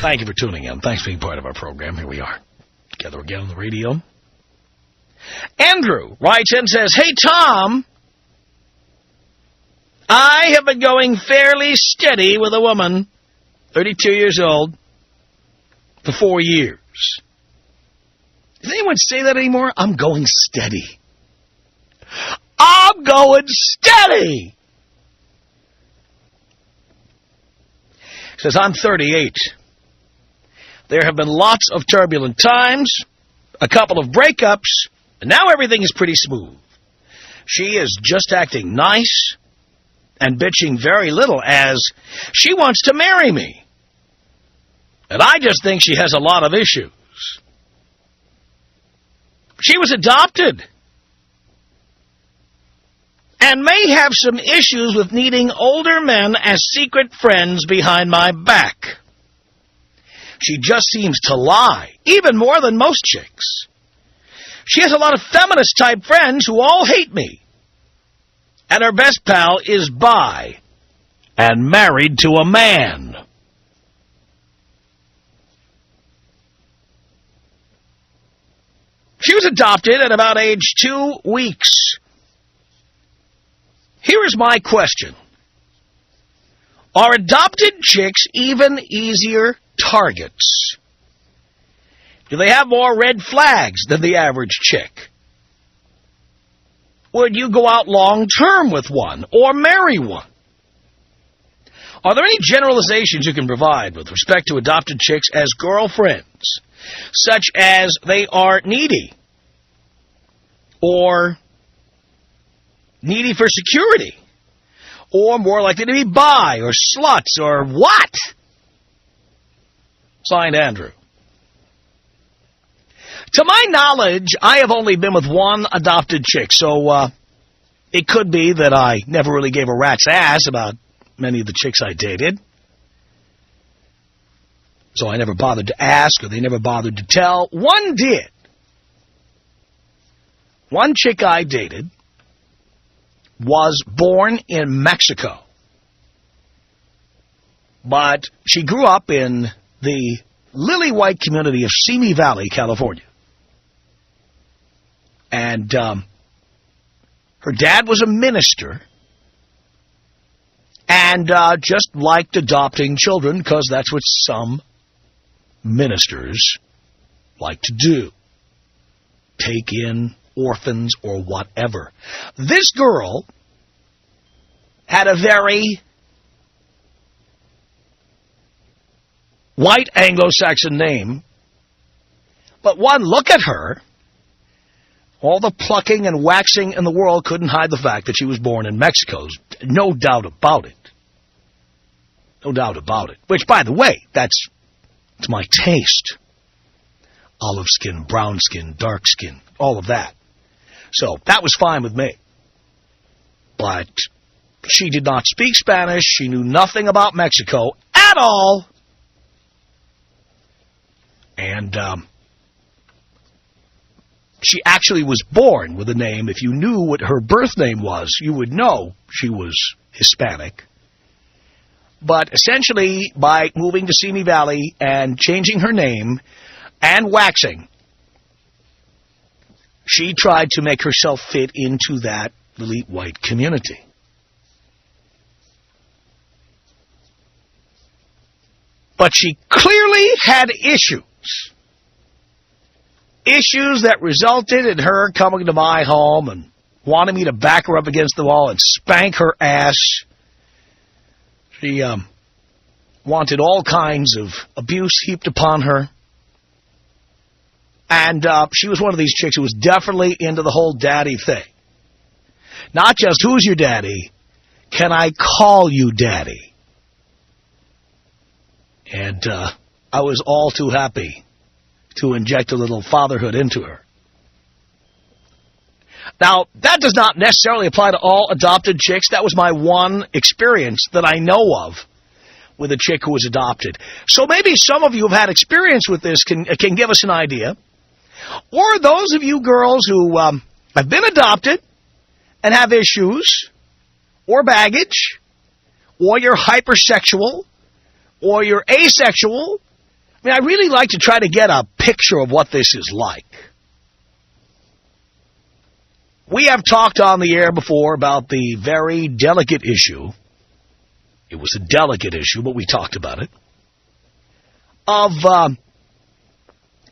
Thank you for tuning in. Thanks for being part of our program. Here we are, together again on the radio. Andrew writes in and says, hey, Tom, I have been going fairly steady with a woman, 32 years old, for 4 years. Does anyone say that anymore? I'm going steady. I'm going steady. Says, I'm 38. There have been lots of turbulent times, a couple of breakups, and now everything is pretty smooth. She is just acting nice and bitching very little as she wants to marry me. And I just think she has a lot of issues. She was adopted and may have some issues with needing older men as secret friends behind my back. She just seems to lie, even more than most chicks. She has a lot of feminist-type friends who all hate me. And her best pal is bi and married to a man. She was adopted at about age 2 weeks. Here is my question. Are adopted chicks even easier targets? Do they have more red flags than the average chick? Would you go out long-term with one or marry one? Are there any generalizations you can provide with respect to adopted chicks as girlfriends, such as they are needy or needy for security or more likely to be bi or sluts or what? Signed, Andrew. To my knowledge, I have only been with one adopted chick, so it could be that I never really gave a rat's ass about many of the chicks I dated. So I never bothered to ask, or they never bothered to tell. One did. One chick I dated was born in Mexico. But she grew up in the lily-white community of Simi Valley, California. And her dad was a minister and just liked adopting children because that's what some ministers like to do. Take in orphans or whatever. This girl had a very white Anglo-Saxon name, but one look at her, all the plucking and waxing in the world couldn't hide the fact that she was born in Mexico. No doubt about it. No doubt about it. Which, by the way, it's my taste. Olive skin, brown skin, dark skin, all of that. So that was fine with me. But she did not speak Spanish. She knew nothing about Mexico at all. And she actually was born with a name. If you knew what her birth name was, you would know she was Hispanic. But essentially, by moving to Simi Valley and changing her name and waxing, she tried to make herself fit into that elite white community. But she clearly had issues. Issues that resulted in her coming to my home and wanting me to back her up against the wall and spank her ass. She wanted all kinds of abuse heaped upon her. And she was one of these chicks who was definitely into the whole daddy thing. Not just, who's your daddy? Can I call you daddy? And I was all too happy to inject a little fatherhood into her. Now, that does not necessarily apply to all adopted chicks. That was my one experience that I know of with a chick who was adopted. So maybe some of you have had experience with this can give us an idea. Or those of you girls who have been adopted and have issues or baggage, or you're hypersexual, or you're asexual, I mean, I really like to try to get a picture of what this is like. We have talked on the air before about the very delicate issue. It was a delicate issue, but we talked about it. Of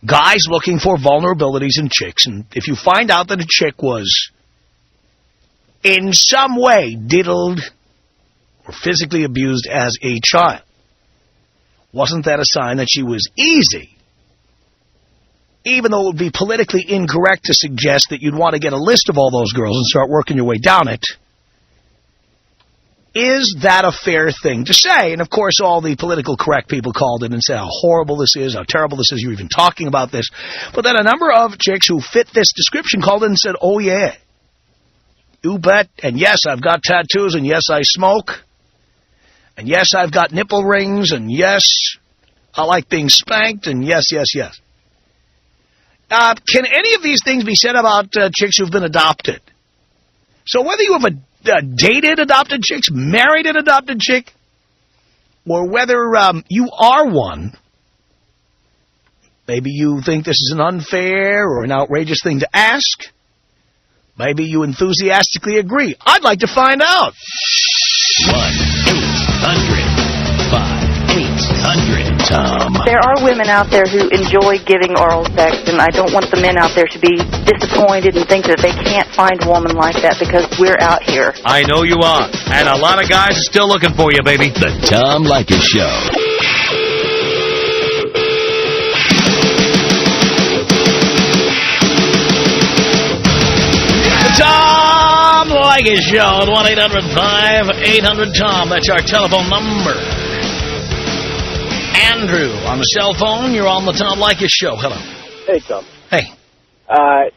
guys looking for vulnerabilities in chicks. And if you find out that a chick was in some way diddled or physically abused as a child, wasn't that a sign that she was easy? Even though it would be politically incorrect to suggest that you'd want to get a list of all those girls and start working your way down it, is that a fair thing to say? And, of course, all the political correct people called in and said how horrible this is, how terrible this is, you're even talking about this. But then a number of chicks who fit this description called in and said, oh, yeah, you bet, and yes, I've got tattoos, and yes, I smoke, and yes, I've got nipple rings, and yes, I like being spanked, and yes, yes, yes. Can any of these things be said about chicks who've been adopted? So whether you have dated adopted chicks, married an adopted chick, or whether you are one, maybe you think this is an unfair or an outrageous thing to ask. Maybe you enthusiastically agree. I'd like to find out. 1-800-5800-TOM. There are women out there who enjoy giving oral sex, and I don't want the men out there to be disappointed and think that they can't find a woman like that because we're out here. I know you are, and a lot of guys are still looking for you, baby. The Tom Leykis Show. Tom Leykis Show at 1-800-5800-TOM. That's our telephone number. Andrew on the cell phone. You're on the Tom Leykis Show. Hello. Hey, Tom. Hey.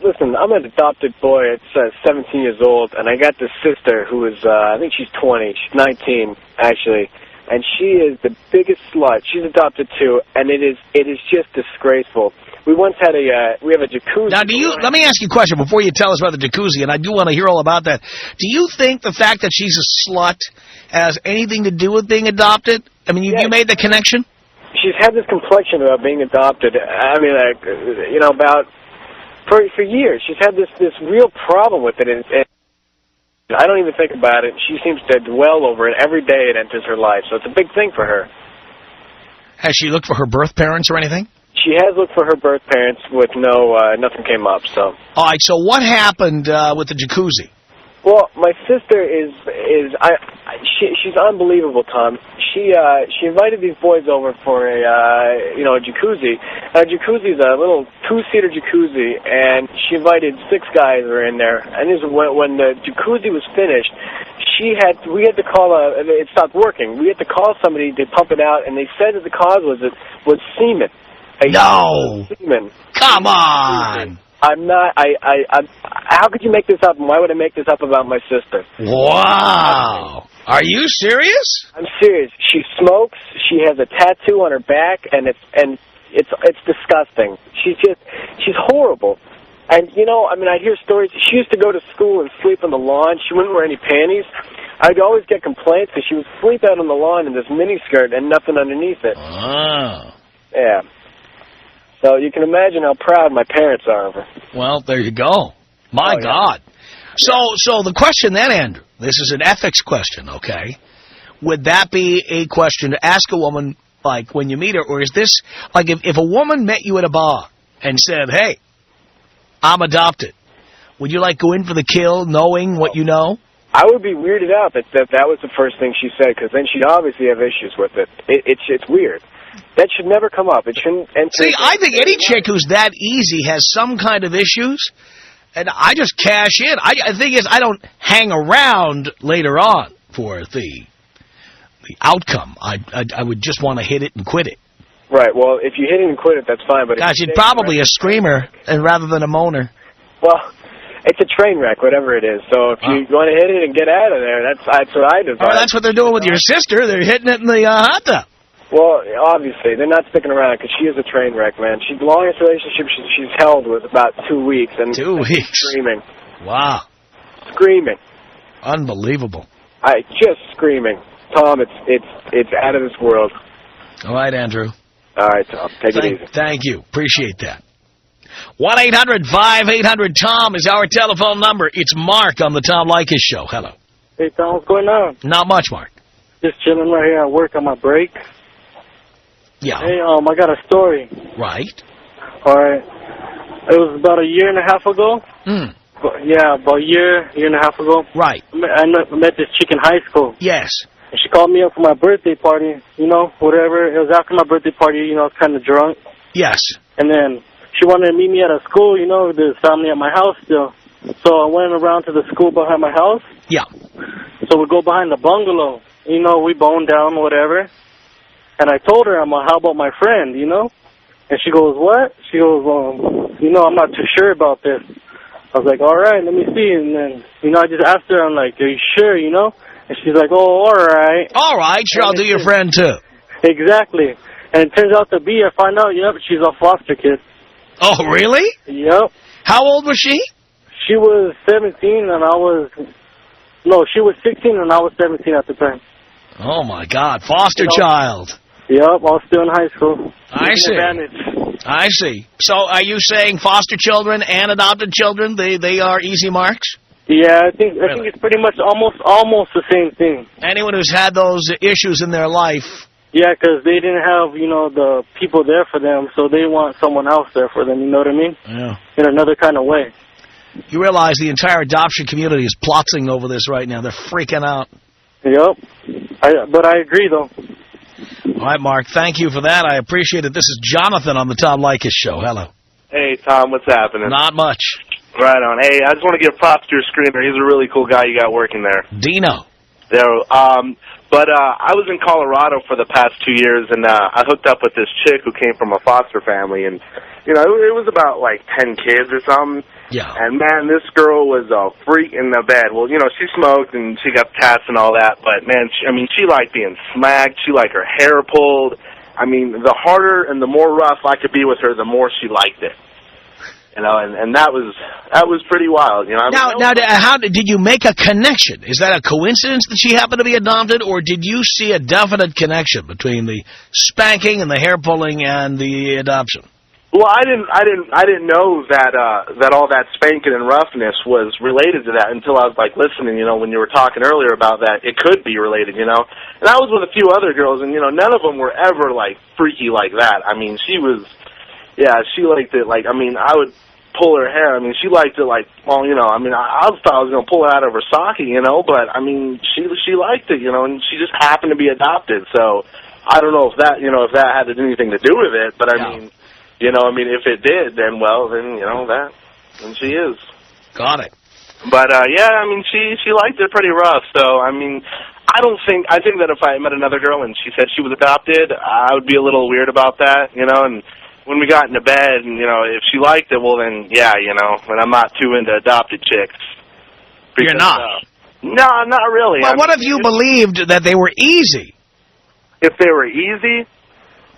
Listen, I'm an adopted boy. It's 17 years old, and I got this sister who is, I think she's 20. She's 19, actually, and she is the biggest slut. She's adopted, too, and it is just disgraceful. We once had we have a jacuzzi. Now, let me ask you a question before you tell us about the jacuzzi, and I do want to hear all about that. Do you think the fact that she's a slut has anything to do with being adopted? I mean, you made the connection? She's had this complexion about being adopted. I mean, for years. She's had this real problem with it, and I don't even think about it. She seems to dwell over it every day it enters her life, so it's a big thing for her. Has she looked for her birth parents or anything? She has looked for her birth parents with nothing came up. So. All right. So what happened with the jacuzzi? Well, my sister she's unbelievable, Tom. She invited these boys over for a jacuzzi. A jacuzzi is a little 2-seater jacuzzi, and she invited 6 guys who were in there. And this when the jacuzzi was finished, we had to call it stopped working. We had to call somebody to pump it out, and they said that the cause was semen. No. Semen. Come on. I'm not. How could you make this up? And why would I make this up about my sister? Wow. Are you serious? I'm serious. She smokes. She has a tattoo on her back, and it's disgusting. She's horrible. And I'd hear stories. She used to go to school and sleep on the lawn. She wouldn't wear any panties. I'd always get complaints because she would sleep out on the lawn in this miniskirt and nothing underneath it. Oh. Yeah. So you can imagine how proud my parents are of her. Well, there you go. My God. So the question then, Andrew, this is an ethics question, okay? Would that be a question to ask a woman, like, when you meet her? Or is this, like, if a woman met you at a bar and said, hey, I'm adopted, would you, like, go in for the kill knowing what you know? I would be weirded out that was the first thing she said, because then she'd obviously have issues with it. It's weird. That should never come up. It shouldn't. See, I think any chick who's that easy has some kind of issues, and I just cash in. The thing is, I don't hang around later on for the outcome. I would just want to hit it and quit it. Right. Well, if you hit it and quit it, that's fine. But gosh, you'd probably a screamer rather than a moaner. Well, it's a train wreck, whatever it is. So if you want to hit it and get out of there, that's what I do. Well, that's what they're doing with your sister. They're hitting it in the hot tub. Well, obviously, they're not sticking around because she is a train wreck, man. The longest relationship she's held was about 2 weeks. And 2 weeks? Screaming. Wow. Screaming. Unbelievable. Just screaming. Tom, it's out of this world. All right, Andrew. All right, Tom. Take it easy. Thank you. Appreciate that. 1-800-5800-TOM is our telephone number. It's Mark on the Tom Leykis Show. Hello. Hey, Tom, what's going on? Not much, Mark. Just chilling right here at work on my break. Yeah. Hey, I got a story. Right. All right. It was about a year and a half ago. Yeah, about a year and a half ago. Right. I met this chick in high school. Yes. And she called me up for my birthday party, you know, whatever. It was after my birthday party, you know, I was kind of drunk. Yes. And then she wanted to meet me at a school, you know, there's family at my house still. So I went around to the school behind my house. Yeah. So we go behind the bungalow. You know, we boned down, whatever. And I told her, how about my friend, you know? And she goes, what? She goes, you know, I'm not too sure about this. I was like, all right, let me see. And then, you know, I just asked her, I'm like, are you sure, you know? And she's like, oh, all right. All right, sure, I'll do your friend, too. Exactly. And it turns out to be, I find out, yep, she's a foster kid. Oh, really? Yep. How old was she? She was 17 and I was... No, she was 16 and I was 17 at the time. Oh, my God. Foster child. Yep, I was still in high school. I see. I see. So are you saying foster children and adopted children, they are easy marks? Yeah, I think it's pretty much almost the same thing. Anyone who's had those issues in their life. Yeah, because they didn't have, you know, the people there for them, so they want someone else there for them, you know what I mean? Yeah. In another kind of way. You realize the entire adoption community is plotting over this right now. They're freaking out. Yep. But I agree, though. All right, Mark, thank you for that. I appreciate it. This is Jonathan on the Tom Leykis Show. Hello. Hey, Tom, what's happening? Not much. Right on. Hey, I just want to give props to your screener. He's a really cool guy you got working there. Dino. But I was in Colorado for the past 2 years, and I hooked up with this chick who came from a foster family, and, you know, it was about, like, 10 kids or something. Yeah. And, man, this girl was a freak in the bed. Well, you know, she smoked, and she got tats and all that, but, man, she liked being smacked. She liked her hair pulled. I mean, the harder and the more rough I could be with her, the more she liked it. You know, and that was pretty wild. You know. Now, how did you make a connection? Is that a coincidence that she happened to be adopted, or did you see a definite connection between the spanking and the hair pulling and the adoption? Well, I didn't know that all that spanking and roughness was related to that until I was like listening. You know, when you were talking earlier about that, it could be related. You know, and I was with a few other girls, and you know, none of them were ever like freaky like that. I mean, she was. Yeah, she liked it, like, I mean, I would pull her hair. I mean, she liked it, like, well, you know, I mean, I thought I was going to pull her out of her stocking, you know, but, I mean, she liked it, you know, and she just happened to be adopted. So I don't know if that, you know, if that had anything to do with it, but, I mean, you know, I mean, if it did, then, well, then, you know, then she is. Got it. But, yeah, I mean, she liked it pretty rough, so, I mean... I think that if I met another girl and she said she was adopted, I would be a little weird about that, you know, and when we got into bed and, you know, if she liked it, well then, yeah, you know, but I'm not too into adopted chicks. You're not? No, not really. Well, what if you believed that they were easy? If they were easy?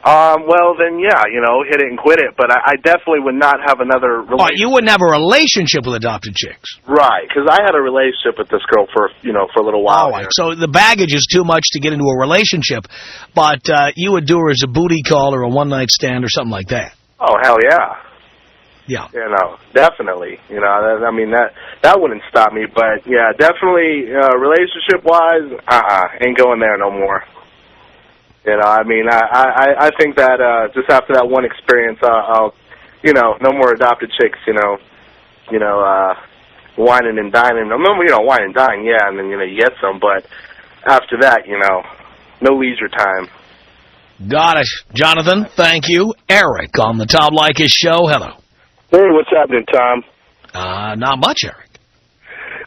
Well, then, yeah, you know, hit it and quit it. But I definitely would not have another relationship. Oh, you wouldn't have a relationship with adopted chicks. Right, because I had a relationship with this girl for, you know, for a little while. All right, so the baggage is too much to get into a relationship, but you would do her as a booty call or a one-night stand or something like that. Oh, hell yeah. Yeah. You know, definitely. You know, I mean, that wouldn't stop me. But, yeah, definitely relationship-wise, ain't going there no more. You know, I mean, I think that just after that one experience, I'll, you know, no more adopted chicks, you know, whining and dining. I remember, you know, wine and dine, yeah, and then, you know, you get some, but after that, you know, no leisure time. Got it. Jonathan, thank you. Eric on the Tom Leykis Show. Hello. Hey, what's happening, Tom? Not much, Eric.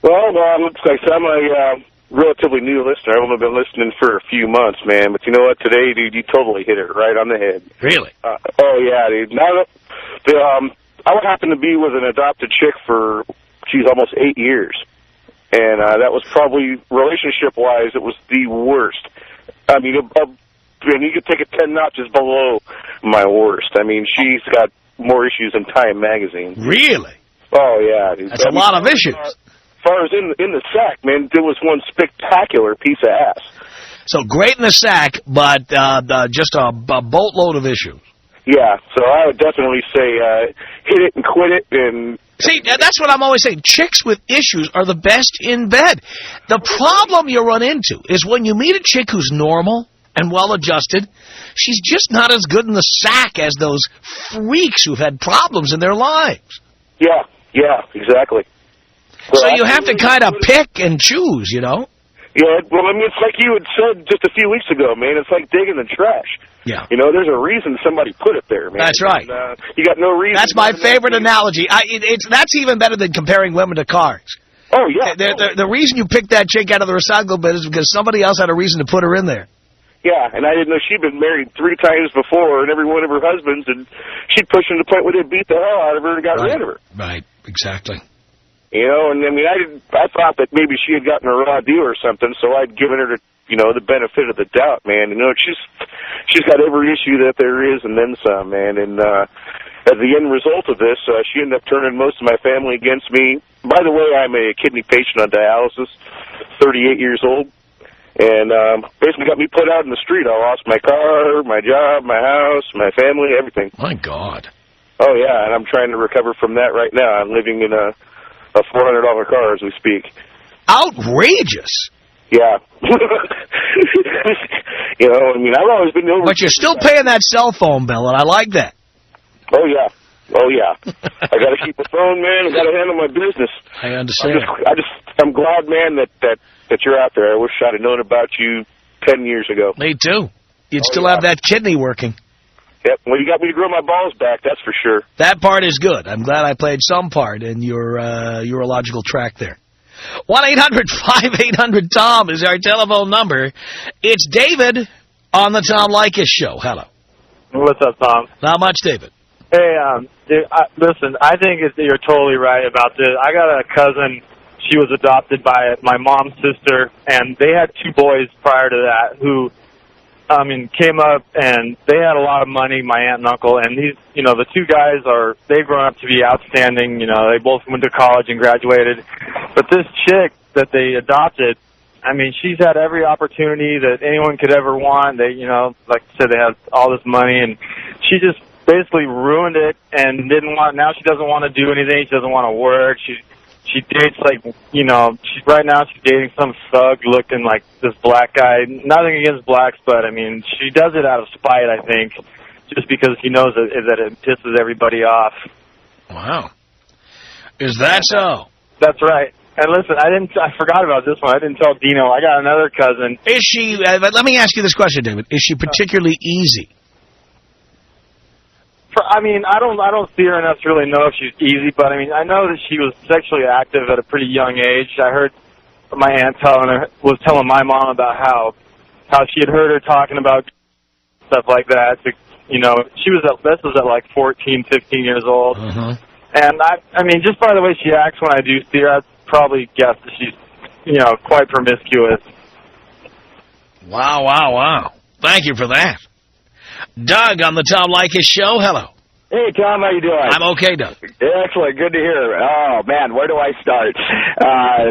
Well, looks like I'm a relatively new listener. I've only been listening for a few months, man. But you know what? Today, dude, you totally hit it right on the head. Really? Oh, yeah, dude. I would happen to be with an adopted chick for, almost 8 years. And that was probably, relationship-wise, it was the worst. I mean, and you could take it 10 notches below my worst. I mean, she's got more issues than Time magazine. Really? Oh, yeah, dude. That's a lot of issues. As far as in the sack, man, there was one spectacular piece of ass. So great in the sack, but just a boatload of issues. Yeah, so I would definitely say hit it and quit it. And see, that's what I'm always saying. Chicks with issues are the best in bed. The problem you run into is when you meet a chick who's normal and well-adjusted, she's just not as good in the sack as those freaks who've had problems in their lives. Yeah, exactly. So you have to kind of pick and choose, you know? Yeah, well, I mean, it's like you had said just a few weeks ago, man. It's like digging the trash. Yeah. You know, there's a reason somebody put it there, man. That's right. And, you got no reason. That's my favorite analogy. That's even better than comparing women to cars. Oh, yeah. The reason you picked that chick out of the recycle bin is because somebody else had a reason to put her in there. Yeah, and I didn't know she'd been married 3 times before, and every one of her husbands, and she'd push him to the point where they beat the hell out of her and got rid of her. Right, exactly. You know, and I mean, I thought that maybe she had gotten a raw deal or something, so I'd given her, the benefit of the doubt, man. You know, she's got every issue that there is and then some, man. And as the end result of this, she ended up turning most of my family against me. By the way, I'm a kidney patient on dialysis, 38 years old. And basically got me put out in the street. I lost my car, my job, my house, my family, everything. My God. Oh, yeah, and I'm trying to recover from that right now. I'm living in a $400 car as we speak. Outrageous. Yeah. You know, I mean, I've always been over. But you're still paying that cell phone bill, and I like that. Oh, yeah. I got to keep the phone, man. I got to handle my business. I understand. I'm glad, man, that you're out there. I wish I'd have known about you 10 years ago. Me too. You'd still have that kidney working. Yep. Well, you got me to grow my balls back, that's for sure. That part is good. I'm glad I played some part in your urological tract there. 1-800-5800-TOM is our telephone number. It's David on the Tom Leykis Show. Hello. What's up, Tom? Not much, David. Hey, listen, I think you're totally right about this. I got a cousin. She was adopted by my mom's sister, and they had 2 boys prior to that who, came up, and they had a lot of money, my aunt and uncle, and these, the 2 guys they've grown up to be outstanding. They both went to college and graduated. But this chick that they adopted, she's had every opportunity that anyone could ever want. They, like I said, they have all this money, and she just basically ruined it and now she doesn't want to do anything. She doesn't want to work. She dates right now she's dating some thug looking like this black guy. Nothing against blacks, but she does it out of spite, I think, just because she knows that it pisses everybody off. Wow. Is that so? That's right. And listen, I forgot about this one. I didn't tell Dino. I got another cousin. Is she, let me ask you this question, David. Is she particularly easy? I don't see her enough to really know if she's easy, but I know that she was sexually active at a pretty young age. I heard my aunt was telling my mom about how she had heard her talking about stuff like that. This was at like 14, 15 years old. Uh-huh. And just by the way she acts when I do see her, I'd probably guess that she's, quite promiscuous. Wow. Thank you for that. Doug on the Tom Leykis Show. Hello. Hey, Tom, how you doing? I'm okay, Doug. Excellent. Good to hear. Oh, man, where do I start?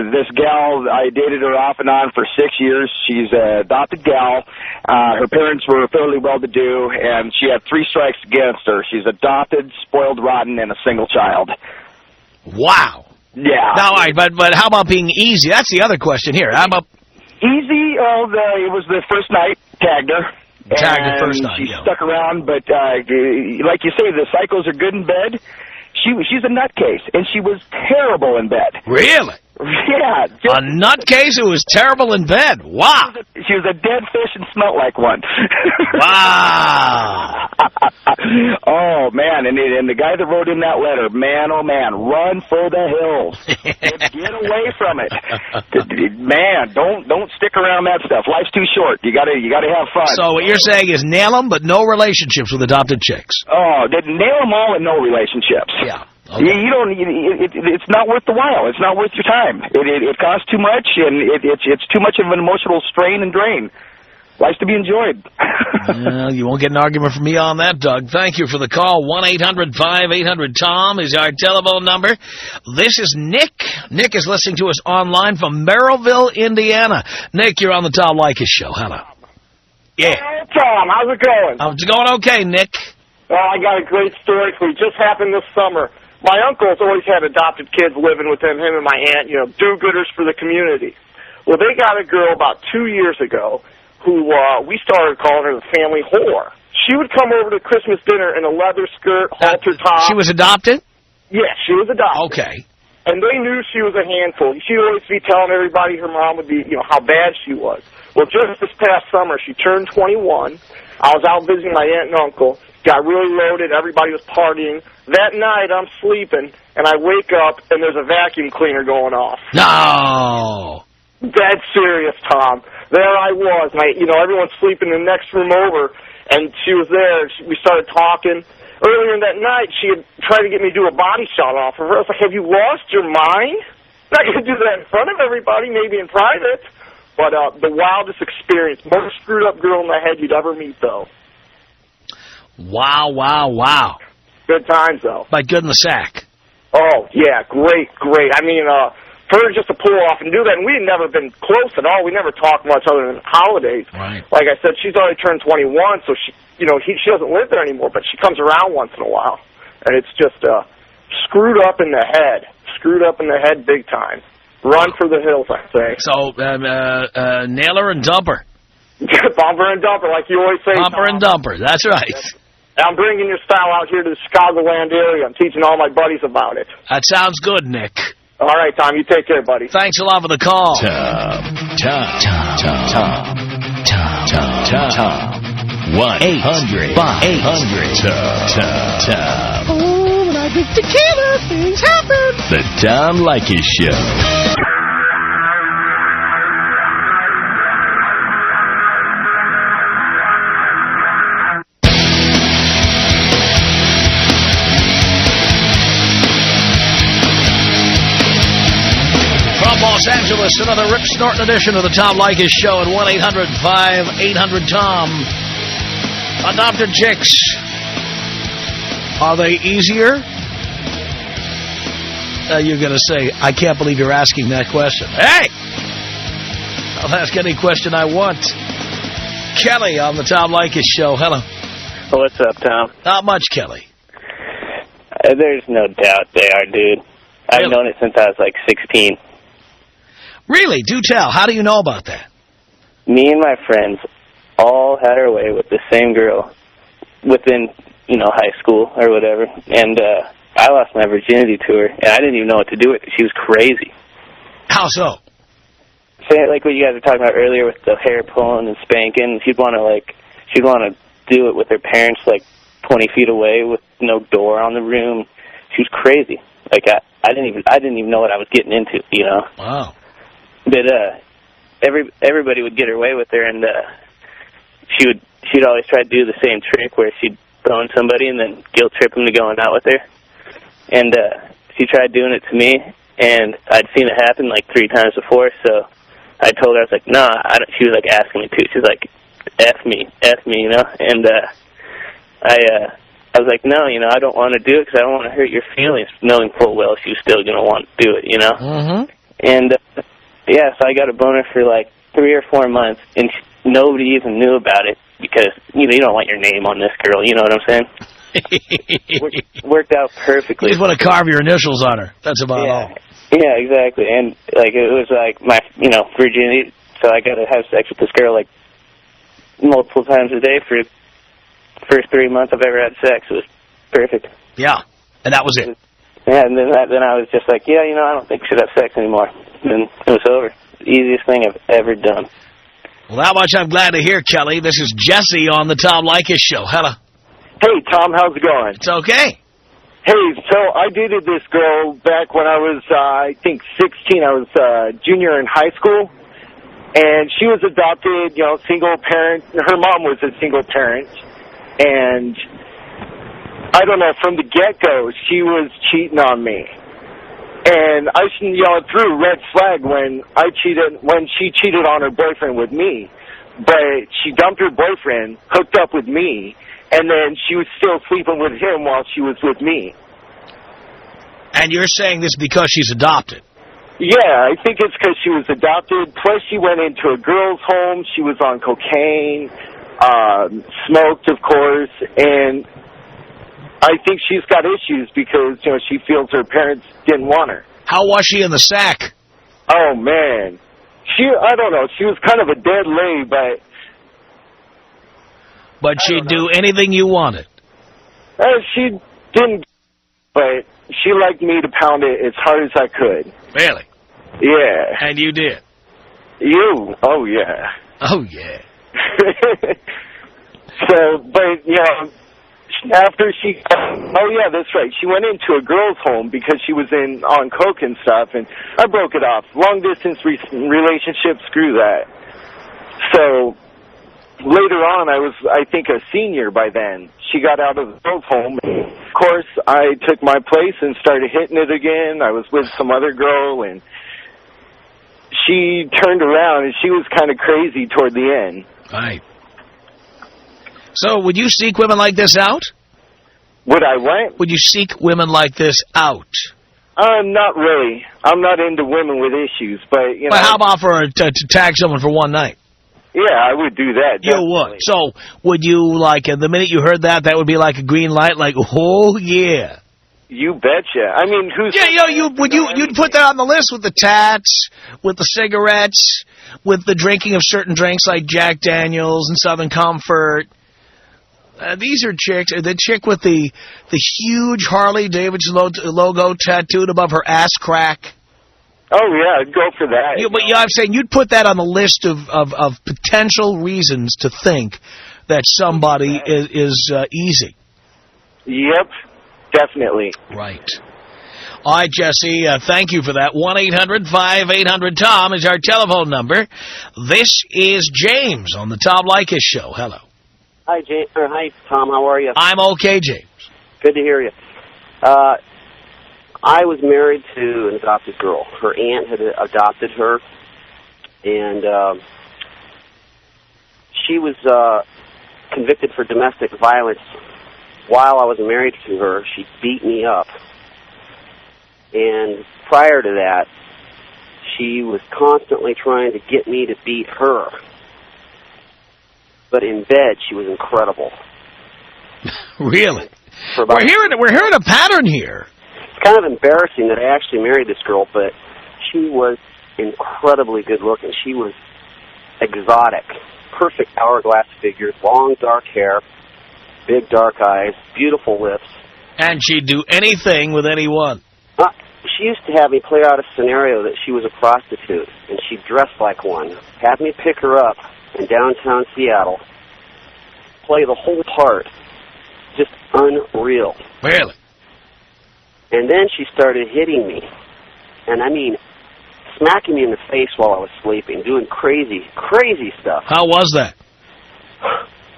This gal, I dated her off and on for 6 years. She's an adopted gal. Her parents were fairly well-to-do, and she had 3 strikes against her. She's adopted, spoiled, rotten, and a single child. Wow. Yeah. Now, all right, but how about being easy? That's the other question here. How about... Easy? It was the first night, tagged her. Tagged the first night, she stuck around, but like you say, the psychos are good in bed. She's a nutcase, and she was terrible in bed. Really? Yeah. A nutcase who was terrible in bed. Wow. She was a dead fish and smelled like one. Wow. Oh, man, and the guy that wrote in that letter, man, oh, man, run for the hills. Get away from it. Man, don't stick around that stuff. Life's too short. You gotta have fun. So what you're saying is nail them, but no relationships with adopted chicks. Oh, nail them all and no relationships. Yeah. Okay. It's not worth the while. It's not worth your time. It costs too much, and it's too much of an emotional strain and drain. Life's to be enjoyed. Well, you won't get an argument from me on that, Doug. Thank you for the call. 1-800-5800-TOM is our telephone number. This is Nick. Nick is listening to us online from Merrillville, Indiana. Nick, you're on the Tom Leykis Show. Hello. Yeah. Hey, Tom, how's it going? It's going okay, Nick. Well, I got a great story for you. Just happened this summer. My uncle's always had adopted kids living with him and my aunt, do-gooders for the community. Well, they got a girl about 2 years ago who we started calling her the family whore. She would come over to Christmas dinner in a leather skirt, halter top. She was adopted? Yes, she was adopted. Okay. And they knew she was a handful. She'd always be telling everybody her mom would be, how bad she was. Well, just this past summer, she turned 21. I was out visiting my aunt and uncle. Got really loaded. Everybody was partying. That night, I'm sleeping, and I wake up, and there's a vacuum cleaner going off. No. Dead serious, Tom. There I was. And everyone's sleeping in the next room over, and she was there. We started talking. Earlier in that night, she had tried to get me to do a body shot off of her. I was like, have you lost your mind? I'm not going to do that in front of everybody, maybe in private. But the wildest experience. Most screwed up girl in the head you'd ever meet, though. Wow, wow, wow. Good times, though. But good in the sack. Oh, yeah, great. I mean, for her just to pull off and do that, and we had never been close at all. We never talked much other than holidays. Right. Like I said, she's already turned 21, so she doesn't live there anymore, but she comes around once in a while. And it's just screwed up in the head. Screwed up in the head big time. Run for the hills, I say. So, nailer and dumper. Bumper and dumper, like you always say. Bumper and dumper, that's right. I'm bringing your style out here to the Chicagoland area. I'm teaching all my buddies about it. That sounds good, Nick. All right, Tom, you take care, buddy. Thanks a lot for the call. Tom. 1-800-5800-TOM. Oh, when I drink tequila, things happen. The Tom Leykis Show. Los Angeles, another rip-snorting edition of the Tom Leykis Show at 1-800-5800-TOM. Adopted chicks. Are they easier? You're going to say, I can't believe you're asking that question. Hey! I'll ask any question I want. Kelly on the Tom Leykis Show. Hello. What's up, Tom? Not much, Kelly. There's no doubt they are, dude. I've known it since I was like 16. Really? Do tell. How do you know about that? Me and my friends all had our way with the same girl within, high school or whatever. And I lost my virginity to her, and I didn't even know what to do with it. She was crazy. How so? Say like what you guys were talking about earlier with the hair pulling and spanking. She'd want to do it with her parents 20 feet away with no door on the room. She was crazy. Like I didn't even know what I was getting into, Wow. But everybody would get her way with her, and she'd always try to do the same trick where she'd bone somebody and then guilt trip them to going out with her. And she tried doing it to me, and I'd seen it happen 3 times before. So I told her, I was like, "Nah." She was asking me to. She was like, "F me," And I was like, "No, I don't want to do it because I don't want to hurt your feelings," knowing full well she was still going to want to do it, Mm-hmm. And yeah, so I got a boner for 3 or 4 months, and nobody even knew about it because, you don't want your name on this girl, you know what I'm saying? Worked out perfectly. You just want to carve your initials on her. That's about all. Yeah, exactly. And, it was my, virginity, so I got to have sex with this girl, multiple times a day for the first 3 months I've ever had sex. It was perfect. Yeah, and that was it. Yeah, and then I was just like, I don't think we should have sex anymore. And it was over. The easiest thing I've ever done. Well, that much I'm glad to hear, Kelly. This is Jesse on the Tom Leykis Show. Hello. Hey, Tom, how's it going? It's okay. Hey, so I dated this girl back when I was, I think, 16. I was junior in high school. And she was adopted, single parent. Her mom was a single parent. And I don't know, from the get-go, she was cheating on me. And I threw a red flag when she cheated on her boyfriend with me. but she dumped her boyfriend, hooked up with me, and then she was still sleeping with him while she was with me. And you're saying this because she's adopted? Yeah, I think it's because she was adopted. Plus, she went into a girl's home. She was on cocaine, smoked, of course, and I think she's got issues because, you know, she feels her parents didn't want her. How was she in the sack? Oh, man. I don't know. She was kind of a dead lay, but... But she'd do anything you wanted? She didn't, but she liked me to pound it as hard as I could. Really? Yeah. And you did? You? Oh, yeah. Oh, yeah. So, but, you know, after she... Oh, yeah, that's right. She went into a girl's home because she was on coke and stuff, and I broke it off. Long-distance relationship, screw that. So... Later on, I was, I think, a senior by then. She got out of the girls' home. Of course, I took my place and started hitting it again. I was with some other girl, and she turned around, and she was kind of crazy toward the end. Right. So, would you seek women like this out? Would I what? Would you seek women like this out? Not really. I'm not into women with issues, but, you know... But how about for to tag someone for one night? Yeah, I would do that. Definitely. You would. So, would you, like, the minute you heard that would be like a green light, like, oh, yeah. You betcha. I mean, who's... Yeah, you know, you'd put that on the list with the tats, with the cigarettes, with the drinking of certain drinks like Jack Daniels and Southern Comfort. These are chicks. The chick with the huge Harley Davidson logo tattooed above her ass crack. Oh, yeah, I'd go for that. But I'm saying you'd put that on the list of potential reasons to think that somebody is easy. Yep, definitely. Right. All right, Jesse, thank you for that. 1-800-5800-TOM is our telephone number. This is James on the Tom Leykis Show. Hello. Hi, James. Hi, Tom. How are you? I'm okay, James. Good to hear you. I was married to an adopted girl. Her aunt had adopted her, and she was convicted for domestic violence. While I was married to her, she beat me up. And prior to that, she was constantly trying to get me to beat her. But in bed, she was incredible. Really? We're hearing a pattern here. It's kind of embarrassing that I actually married this girl, but she was incredibly good looking. She was exotic. Perfect hourglass figure, long dark hair, big dark eyes, beautiful lips. And she'd do anything with anyone. She used to have me play out a scenario that she was a prostitute, and she dressed like one. Have me pick her up in downtown Seattle, play the whole part. Just unreal. Really? And then she started hitting me. And I mean, smacking me in the face while I was sleeping, doing crazy, crazy stuff. How was that?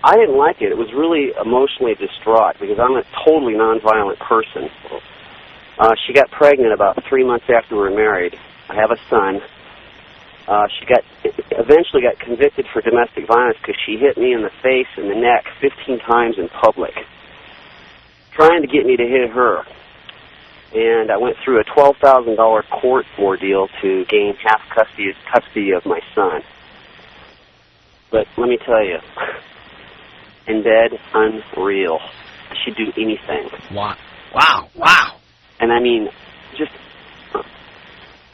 I didn't like it. It was really emotionally distraught because I'm a totally nonviolent person. She got pregnant about 3 months after we were married. I have a son. She eventually got convicted for domestic violence because she hit me in the face and the neck 15 times in public, trying to get me to hit her. And I went through a $12,000 court ordeal to gain half custody of my son. But let me tell you, in bed, unreal. She'd do anything. Wow. Wow. Wow. And I mean, just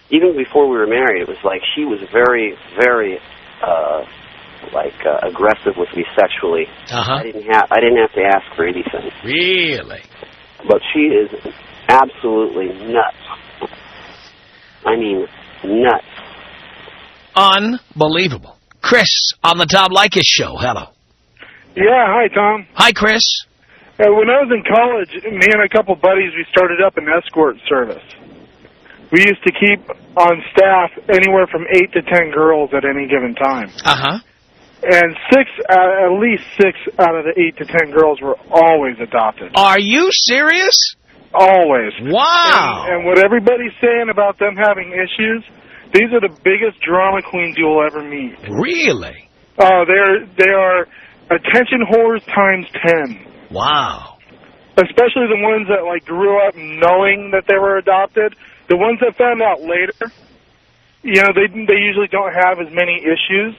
even before we were married, it was like she was very, very aggressive with me sexually. I didn't have to ask for anything. Really? But she is absolutely nuts. I mean, nuts. Unbelievable. Chris on the Tom Leykis Show. Hello. Yeah, hi, Tom. Hi, Chris. When I was in college, me and a couple buddies, we started up an escort service. We used to keep on staff anywhere from 8 to 10 girls at any given time. And at least six out of the 8 to 10 girls were always adopted. Are you serious? Always. Wow. And what everybody's saying about them having issues, these are the biggest drama queens you'll ever meet. Really? Oh, they are attention whores times 10. Wow. Especially the ones that like grew up knowing that they were adopted. The ones that found out later, you know, they usually don't have as many issues.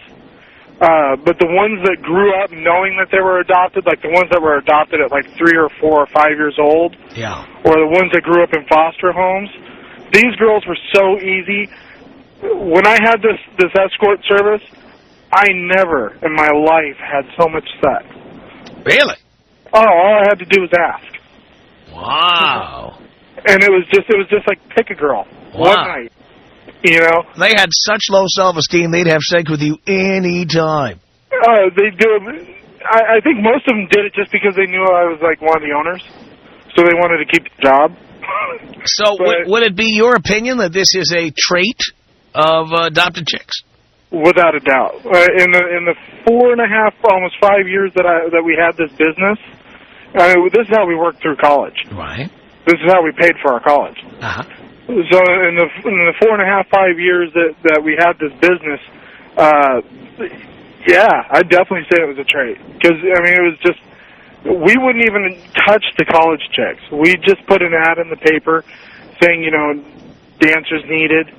But the ones that grew up knowing that they were adopted, like the ones that were adopted at like 3 or 4 or 5 years old, yeah, or the ones that grew up in foster homes, these girls were so easy. When I had this escort service, I never in my life had so much sex. Really? Oh, all I had to do was ask. Wow. And it was just like pick a girl one night. You know, they had such low self-esteem they'd have sex with you any time. They do. I think most of them did it just because they knew I was like one of the owners, so they wanted to keep the job. So would it be your opinion that this is a trait of adopted chicks? Without a doubt. In the 4.5, almost 5 years that we had this business, this is how we worked through college. Right. This is how we paid for our college. Uh-huh. So in the 4.5, 5 years that we had this business, yeah, I'd definitely say it was a trait. Because, I mean, it was just, we wouldn't even touch the college chicks. We just put an ad in the paper saying, you know, dancers needed,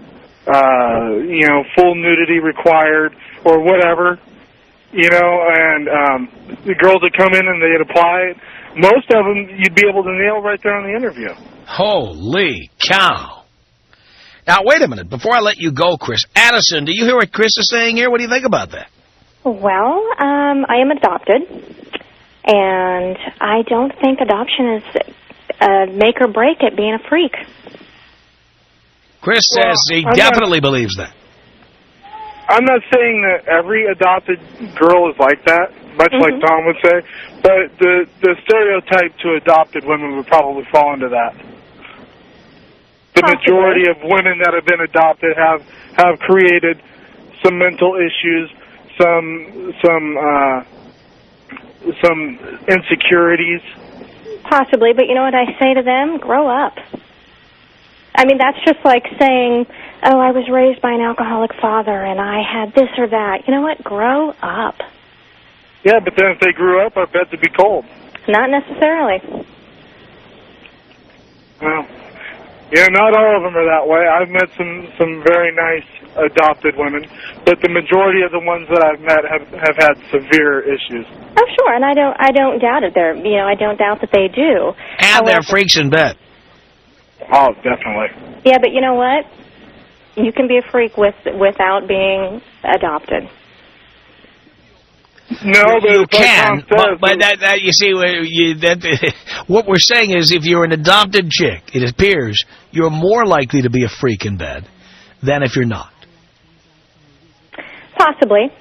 you know, full nudity required, or whatever, you know, and the girls would come in and they'd apply it. Most of them you'd be able to nail right there on the interview. Holy cow. Now, wait a minute. Before I let you go, Chris, Addison, do you hear what Chris is saying here? What do you think about that? Well, I am adopted, and I don't think adoption is make or break it being a freak. Chris says he definitely believes that. I'm not saying that every adopted girl is like that, much like Tom would say, but the stereotype to adopted women would probably fall into that. The majority of women that have been adopted have created some mental issues, some insecurities. Possibly, but you know what I say to them? Grow up. I mean, that's just like saying, oh, I was raised by an alcoholic father and I had this or that. You know what? Grow up. Yeah, but then if they grew up, our beds would be cold. Not necessarily. Well, yeah, not all of them are that way. I've met some very nice adopted women, but the majority of the ones that I've met have had severe issues. Oh, sure, and I don't doubt it. I don't doubt that they do. And they're freaks in bed. Oh, definitely. Yeah, but you know what? You can be a freak without being adopted. No, but you can. But that you see, what we're saying is, if you're an adopted chick, it appears you're more likely to be a freak in bed than if you're not. Possibly.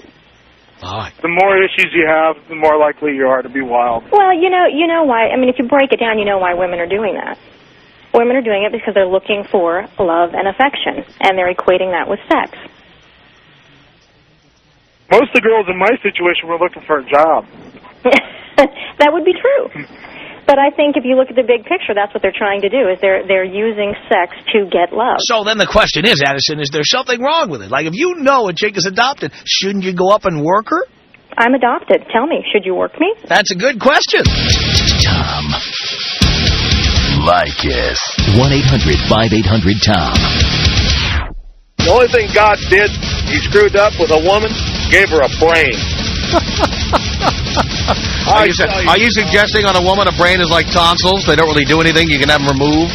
All right. The more issues you have, the more likely you are to be wild. Well, you know why. I mean, if you break it down, you know why women are doing that. Women are doing it because they're looking for love and affection, and they're equating that with sex. Most of the girls in my situation were looking for a job. That would be true. But I think if you look at the big picture, that's what they're trying to do, is they're using sex to get love. So then the question is, Addison, is there something wrong with it? Like, if you know a chick is adopted, shouldn't you go up and work her? I'm adopted. Tell me, should you work me? That's a good question. Tom Leykis. 1-800-5800-TOM. The only thing God did, he screwed up with a woman, gave her a brain. Are you suggesting on a woman a brain is like tonsils? They don't really do anything. You can have them removed?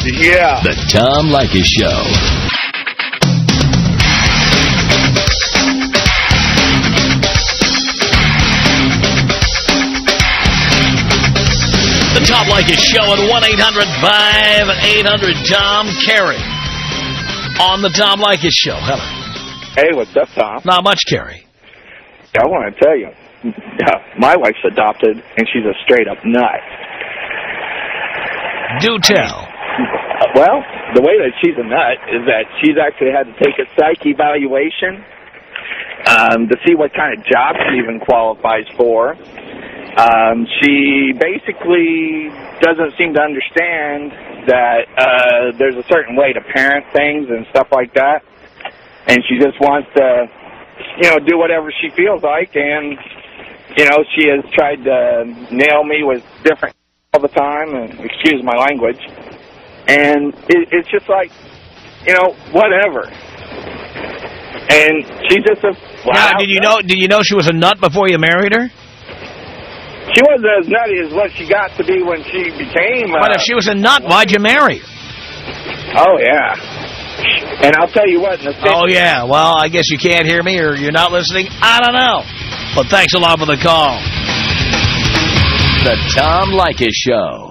Yeah. The Tom Leykis Show. The Tom Leykis Show at 1-800-5800-TOM. Carrie on the Tom Leykis Show. Hello. Hey, what's up, Tom? Not much, Carrie. I want to tell you, my wife's adopted, and she's a straight-up nut. Do tell. Well, the way that she's a nut is that she's actually had to take a psych evaluation to see what kind of job she even qualifies for. She basically doesn't seem to understand that there's a certain way to parent things and stuff like that, and she just wants to do whatever she feels like, and, she has tried to nail me with different all the time, and excuse my language, and it's just like, whatever. And she's just a... Now, did you know she was a nut before you married her? She wasn't as nutty as what she got to be when she became... But if she was a nut, why'd you marry her? Oh, yeah. And I'll tell you what... Oh, yeah. Well, I guess you can't hear me or you're not listening. I don't know. But thanks a lot for the call. The Tom Leykis Show.